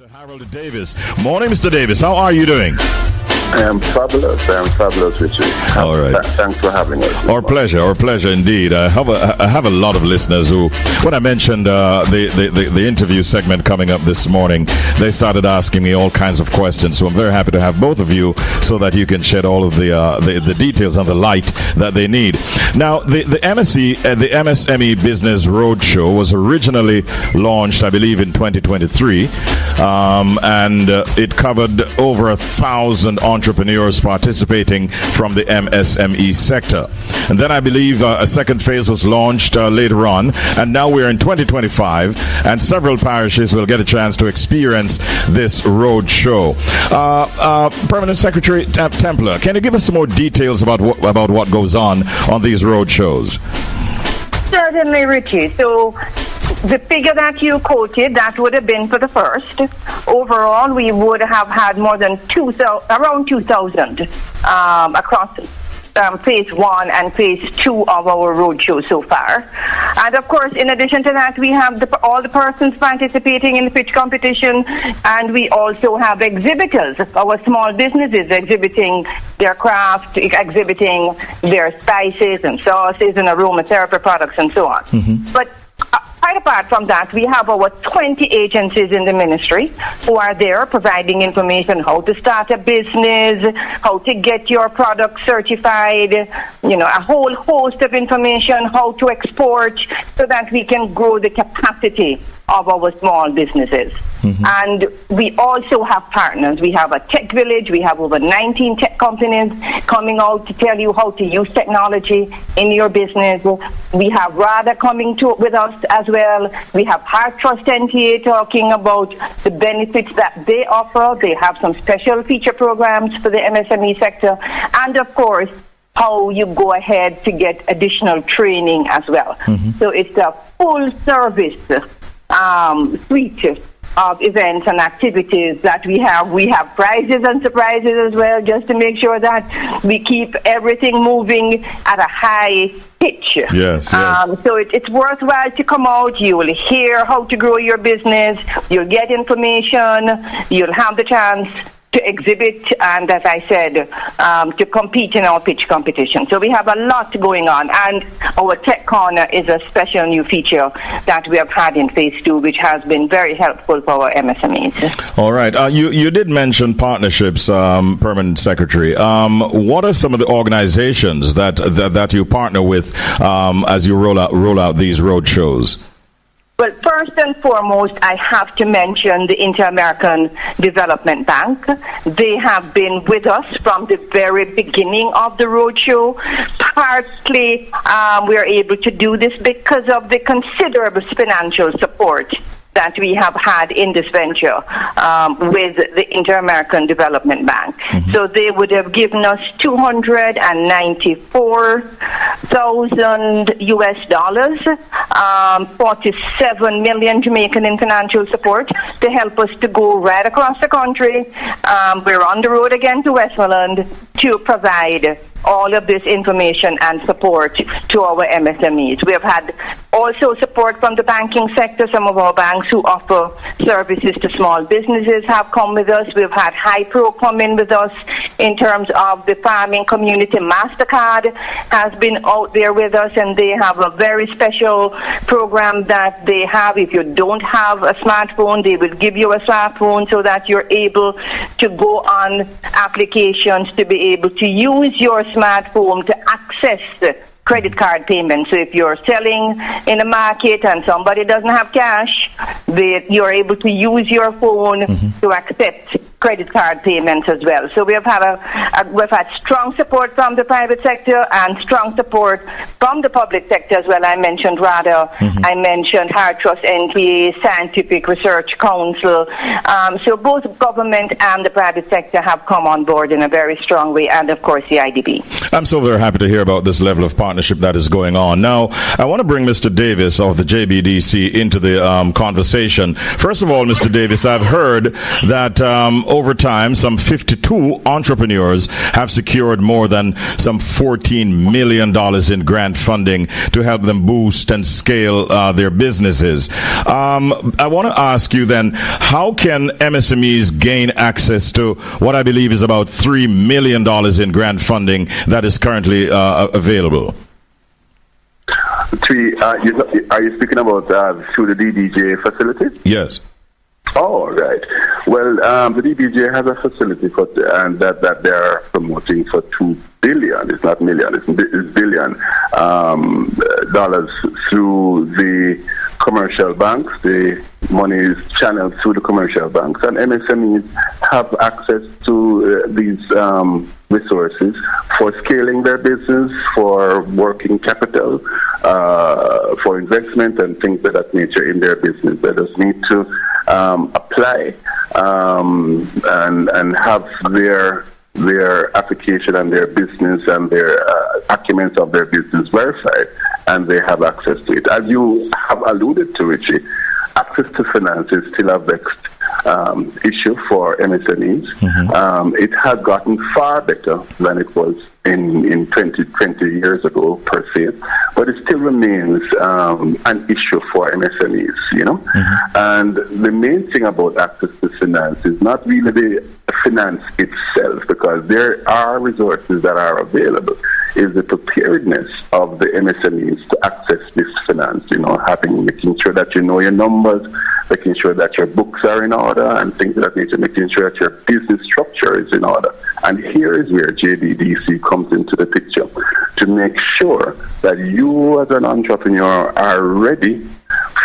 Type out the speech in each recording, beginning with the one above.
Mr. Harold Davis. Morning, Mr. Davis. How are you doing? I am fabulous, Richard. All right. Thanks for having us. Our pleasure indeed. I have a lot of listeners who, when I mentioned the interview segment coming up this morning, they started asking me all kinds of questions. So I'm very happy to have both of you so that you can shed all of the details and the light that they need. Now, the MSME Business Roadshow was originally launched, I believe, in 2023, and it covered over 1,000 entrepreneurs participating from the MSME sector. And then I believe a second phase was launched later on, and now we're in 2025, and several parishes will get a chance to experience this road show. Permanent Secretary Templar, can you give us some more details about what goes on these road shows? Certainly, Richie. So the figure that you quoted, that would have been for the first. Overall, we would have had more than around 2,000 across phase 1 and phase 2 of our roadshow so far. And of course, in addition to that, we have all the persons participating in the pitch competition, and we also have exhibitors, our small businesses exhibiting their craft, exhibiting their spices and sauces and aromatherapy products and so on. Mm-hmm. But quite apart from that, we have our 20 agencies in the ministry who are there providing information how to start a business, how to get your product certified, a whole host of information, how to export so that we can grow the capacity of our small businesses. Mm-hmm. And we also have partners. We have a tech village. We have over 19 tech companies coming out to tell you how to use technology in your business. We have RADA coming with us as well. We have Heart Trust NTA talking about the benefits that they offer. They have some special feature programs for the MSME sector. And of course, how you go ahead to get additional training as well. Mm-hmm. So it's a full service suite of events and activities that we have. We have prizes and surprises as well, just to make sure that we keep everything moving at a high pitch. Yes. So it's worthwhile to come out. You will hear how to grow your business. You'll get information. You'll have the chance to exhibit and, as I said, to compete in our pitch competition. So we have a lot going on, and our Tech Corner is a special new feature that we have had in Phase 2, which has been very helpful for our MSMEs. All right. You did mention partnerships, Permanent Secretary. What are some of the organizations that you partner with as you roll out these road shows? Well, first and foremost, I have to mention the Inter-American Development Bank. They have been with us from the very beginning of the roadshow. Partly, we are able to do this because of the considerable financial support that we have had in this venture with the Inter-American Development Bank. Mm-hmm. So they would have given us $294,000 US, 47 million Jamaican in financial support to help us to go right across the country. We're on the road again to Westmoreland to provide all of this information and support to our MSMEs. We have had also support from the banking sector. Some of our banks who offer services to small businesses have come with us. We've had HiPro come in with us in terms of the farming community. MasterCard has been out there with us, and they have a very special program that they have. If you don't have a smartphone, they will give you a smartphone so that you're able to go on applications to be able to use your smartphone to access credit card payments. So if you're selling in a market and somebody doesn't have cash, you're able to use your phone to accept credit card payments as well. So we have had we've had strong support from the private sector and strong support from the public sector as well. I mentioned RADA, I mentioned Heart Trust NTA, Scientific Research Council. So both government and the private sector have come on board in a very strong way, and of course the IDB. I'm so very happy to hear about this level of partnership that is going on. Now, I want to bring Mr. Davis of the JBDC into the conversation. First of all, Mr. Davis, I've heard that over time, some 52 entrepreneurs have secured more than some $14 million in grant funding to help them boost and scale their businesses. I want to ask you then, how can MSMEs gain access to what I believe is about $3 million in grant funding that is currently available? Are you speaking about through the DBJ facility? Yes. Oh, right. Well, the DBJ has a facility and that they are promoting for $2 billion. It's not million. It's billion dollars through the commercial banks. The money is channeled through the commercial banks, and MSMEs have access to these resources for scaling their business, for working capital, for investment and things of that nature in their business. They just need to apply and have their application and their business and their documents of their business verified, and they have access to it. As you have alluded to, Richie, access to finance is still a vexed issue for MSMEs. Mm-hmm. It has gotten far better than it was in 20 years ago, per se, but it still remains an issue for MSMEs, you know. Mm-hmm. And the main thing about access to finance is not really the finance itself, because there are resources that are available. Is the preparedness of the MSMEs to access this finance, you know, making sure that you know your numbers, making sure that your books are in order and things of that nature, making sure that your business structure is in order. And here is where JBDC comes into the picture, to make sure that you as an entrepreneur are ready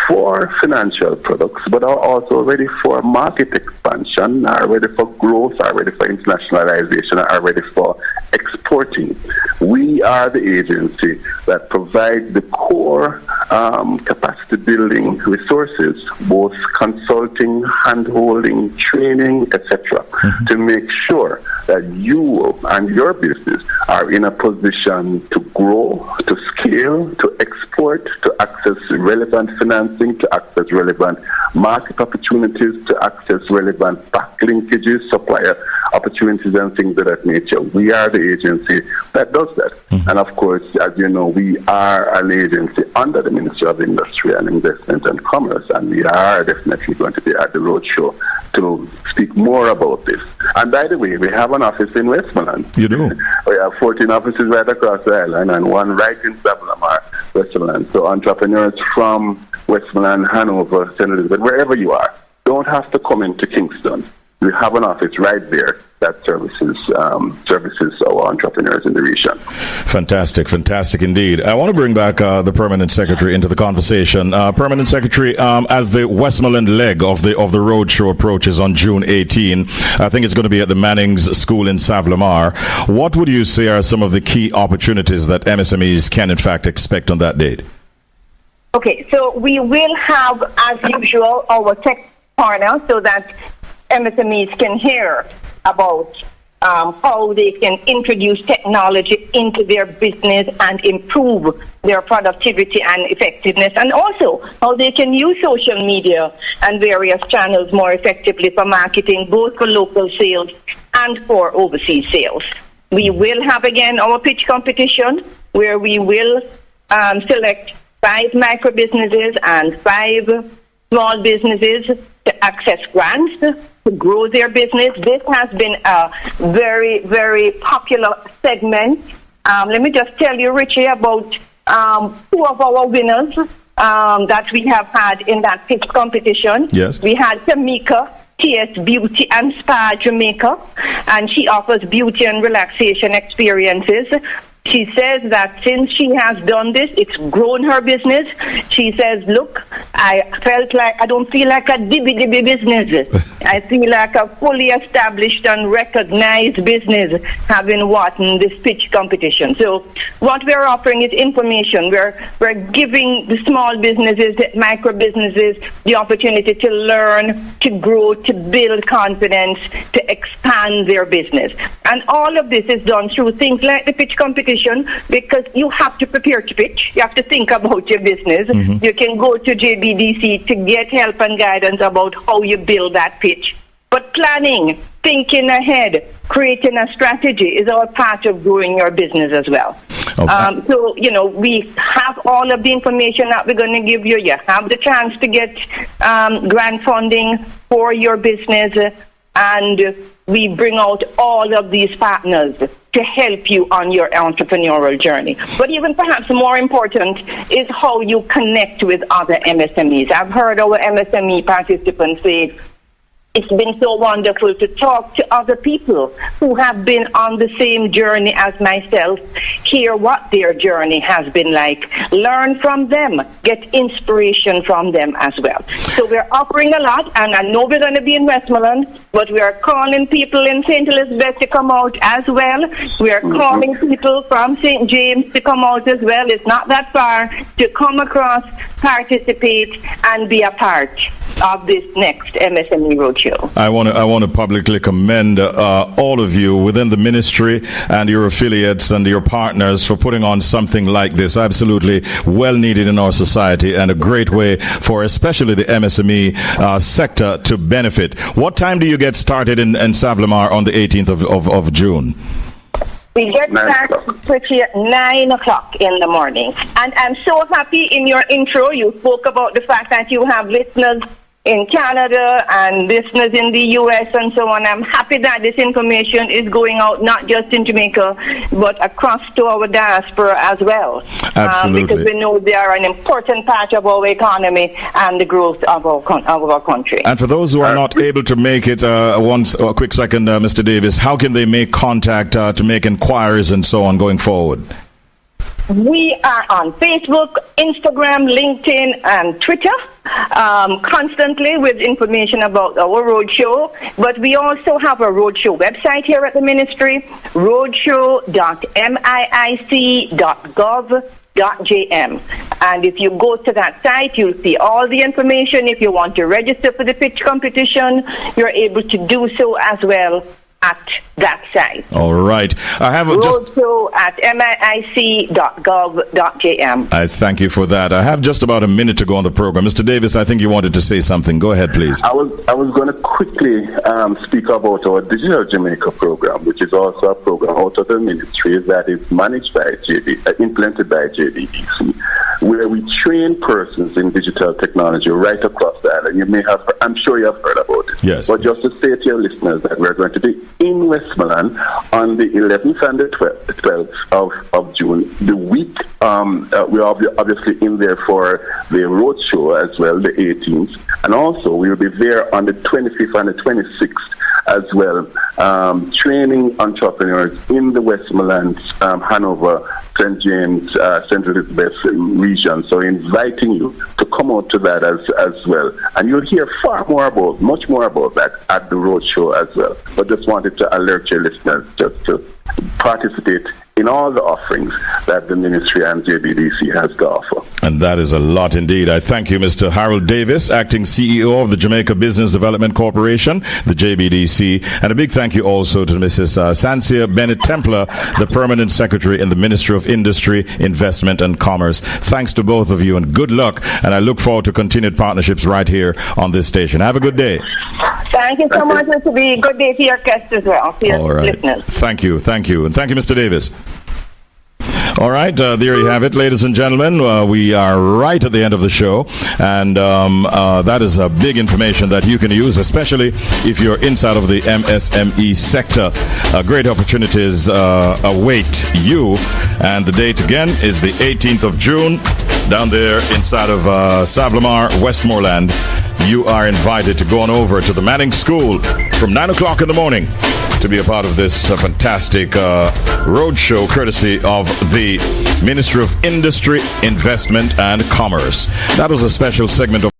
for financial products, but are also ready for market expansion, are ready for growth, are ready for internationalization, are ready for exporting. We are the agency that provides the core capacity building resources, both consulting, hand-holding, training, etc., to make sure that you and your business are in a position to grow, to scale, to export, to access relevant financing, to access relevant market opportunities, to access relevant back linkages, supplier opportunities, and things of that nature. We are the agency that does that. Mm-hmm. And of course, as you know, we are an agency under the Ministry of Industry and Investment and Commerce, and we are definitely going to be at the Roadshow to speak more about this. And by the way, we have an office in Westmoreland. You do? We have 14 offices right across the island and one right in Savannah, Westmoreland. So entrepreneurs from Westmoreland, Hanover, St. Elizabeth, wherever you are, don't have to come into Kingston. We have an office right there that services our entrepreneurs in the region. Fantastic indeed. I want to bring back the Permanent Secretary into the conversation. Permanent Secretary, as the Westmoreland leg of the Roadshow approaches on June 18, I think it's going to be at the Manning's School in Savlamar. What would you say are some of the key opportunities that MSMEs can in fact expect on that date? Okay, so we will have, as usual, our tech partner so that MSMEs can hear about how they can introduce technology into their business and improve their productivity and effectiveness, and also how they can use social media and various channels more effectively for marketing, both for local sales and for overseas sales. We will have again our pitch competition where we will select 5 micro businesses and 5 small businesses to access grants to grow their business. This has been a very, very popular segment. Let me just tell you, Richie, about 2 of our winners that we have had in that pitch competition. Yes. We had Tamika, TS Beauty and Spa Jamaica, and she offers beauty and relaxation experiences. She says that since she has done this, it's grown her business. She says, look, I don't feel like a dibby business. I feel like a fully established and recognized business having won this pitch competition. So what we're offering is information. We're giving the small businesses, the micro businesses, the opportunity to learn, to grow, to build confidence, to expand their business. And all of this is done through things like the pitch competition, because you have to prepare to pitch. You have to think about your business. Mm-hmm. You can go to JBDC to get help and guidance about how you build that pitch. But planning, thinking ahead, creating a strategy is all part of growing your business as well. Okay. So, we have all of the information that we're going to give you. You have the chance to get grant funding for your business, and we bring out all of these partners to help you on your entrepreneurial journey. But even perhaps more important is how you connect with other MSMEs. I've heard our MSME participants say, it's been so wonderful to talk to other people who have been on the same journey as myself, hear what their journey has been like, learn from them, get inspiration from them as well. So we're offering a lot, and I know we're going to be in Westmoreland, but we are calling people in St. Elizabeth to come out as well. We are calling people from St. James to come out as well. It's not that far to come across, participate, and be a part of this next MSME Roadshow. I want to publicly commend all of you within the ministry and your affiliates and your partners for putting on something like this. Absolutely well needed in our society, and a great way for especially the MSME sector to benefit. What time do you get started in Savlamar on the 18th of June? We get started pretty at 9 o'clock in the morning. And I'm so happy in your intro you spoke about the fact that you have listeners in Canada and listeners in the U.S. and so on. I'm happy that this information is going out not just in Jamaica, but across to our diaspora as well. Absolutely. Because we know they are an important part of our economy and the growth of our country. And for those who are not able to make it, a quick second, Mr. Davis, how can they make contact to make inquiries and so on going forward? We are on Facebook, Instagram, LinkedIn, and Twitter, constantly with information about our roadshow. But we also have a roadshow website here at the ministry, roadshow.miic.gov.jm. And if you go to that site, you'll see all the information. If you want to register for the pitch competition, you're able to do so as well at that site. All right. I have Roadshow at miic.gov.jm. I thank you for that. I have just about a minute to go on the program. Mr. Davis, I think you wanted to say something. Go ahead, please. I was going to quickly speak about our Digital Jamaica program, which is also a program out of the ministry that is managed by implemented by JBDC, where we train persons in digital technology right across the island. You may have, I'm sure you have heard about it. Yes. But just to say to your listeners that we're going to be in Westmoreland on the 11th and the 12th of June. The week, we're obviously in there for the roadshow as well, the 18th. And also, we'll be there on the 25th and the 26th as well, training entrepreneurs in the Westmoreland, Hanover, St. James, St. Elizabeth region. So inviting you to come out to that as well. And you'll hear much more about that at the roadshow as well. But just wanted to alert your listeners just to participate in all the offerings that the ministry and JBDC has to offer. And that is a lot indeed. I thank you, Mr. Harold Davis, Acting CEO of the Jamaica Business Development Corporation, the JBDC. And a big thank you also to Mrs. Sansia Bennett Templer, the Permanent Secretary in the Ministry of Industry, Investment and Commerce. Thanks to both of you and good luck. And I look forward to continued partnerships right here on this station. Have a good day. Thank you so much. It will be a good day to your guests as well, to your listeners. Thank you. And thank you, Mr. Davis. All right, there you have it, ladies and gentlemen. We are right at the end of the show, and that is a big information that you can use, especially if you're inside of the MSME sector. Great opportunities await you, and the date again is the 18th of June, down there inside of Savlamar, Westmoreland. You are invited to go on over to the Manning School from 9 o'clock in the morning to be a part of this fantastic roadshow courtesy of the Ministry of Industry, Investment and Commerce. That was a special segment of